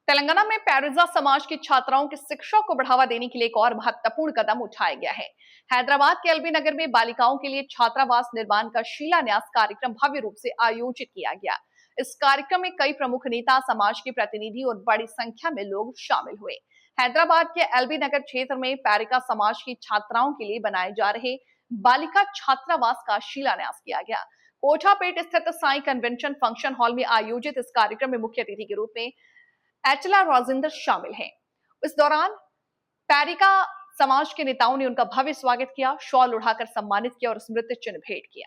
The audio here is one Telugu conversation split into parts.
तेलंगाना में पैरिजा समाज की छात्राओं की शिक्षा को बढ़ावा देने के लिए एक और महत्वपूर्ण कदम उठाया गया है। हैदराबाद के एलबी नगर में बालिकाओं के लिए छात्रावास निर्माण का शिलान्यास कार्यक्रम भव्य रूप से आयोजित किया गया। इस कार्यक्रम में कई प्रमुख नेता, समाज के प्रतिनिधि और बड़ी संख्या में लोग शामिल हुए। हैदराबाद के एलबी नगर क्षेत्र में पैरिका समाज की छात्राओं के लिए बनाए जा रहे बालिका छात्रावास का शिलान्यास किया गया। कोठापेट स्थित साई कन्वेंशन फंक्शन हॉल में आयोजित इस कार्यक्रम में मुख्य अतिथि के रूप में एचला राजेंद्र शामिल हैं। इस दौरान पैरिका समाज के नेताओं ने उनका भव्य स्वागत किया, शॉल उड़ाकर सम्मानित किया और स्मृति चिन्ह भेंट किया।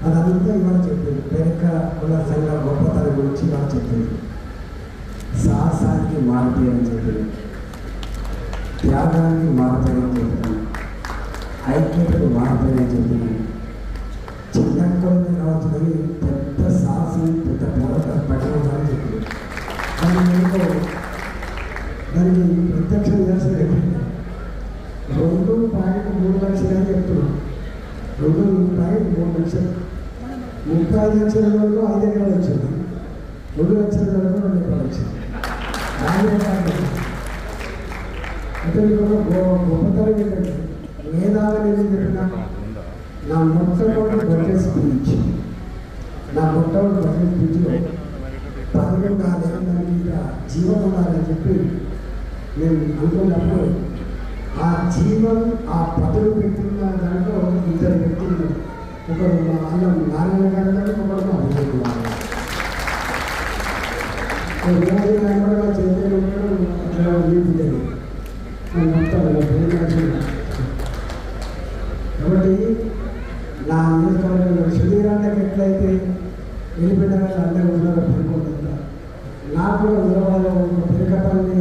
అదంతా ఇవాళ చెప్పింది పేరిక కుల సంఘ గొప్పతనం గురించి ఇవాళ చెప్పింది. సాహసానికి మారుపేరని చెప్పింది, త్యాగానికి మారుపేరని చెప్పింది, ఐక్యతకు మారుపేరని చెప్పింది. చిన్నకొంది రావచ్చుదని పెద్ద సాహసం, పెద్ద పోరాటం పట్టణం చెప్పింది. కానీ నేను దానికి ప్రత్యక్ష నిదర్శనం చెప్పింది. 2.3 లక్షలు అని చెప్తున్నాను. 2.3 లక్షలు, 35 లక్షల వరకు 5 ఎకరాలు వచ్చింది. 2 లక్షల వరకు 2 ఎకరాలు వచ్చింది. అంటే గొప్పతనం ఏంటంటే మేధావులు ఏం చెప్పినా నా మొట్టమొదటి బడ్జెట్ స్పీచ్లో 11 దానికి జీవం ఉండాలని చెప్పి నేను అనుకున్నప్పుడు ఆ జీవం, ఆ పదవి పెట్టిన దాంట్లో 2 వ్యక్తులు, ఒకరు మా అన్నం నారాయణ గారు, ఒకరు మా విజయ్ కుమార్ గారు. కాబట్టి నా నియోజకవర్గంలో శరీరానికి ఎట్లయితే వెళ్ళిపోయిన వాళ్ళు అందరూ ఉన్నారో పెరుగుకుంటారు, నాకు కూడా ఉద్యోగాలు పెరగటాన్ని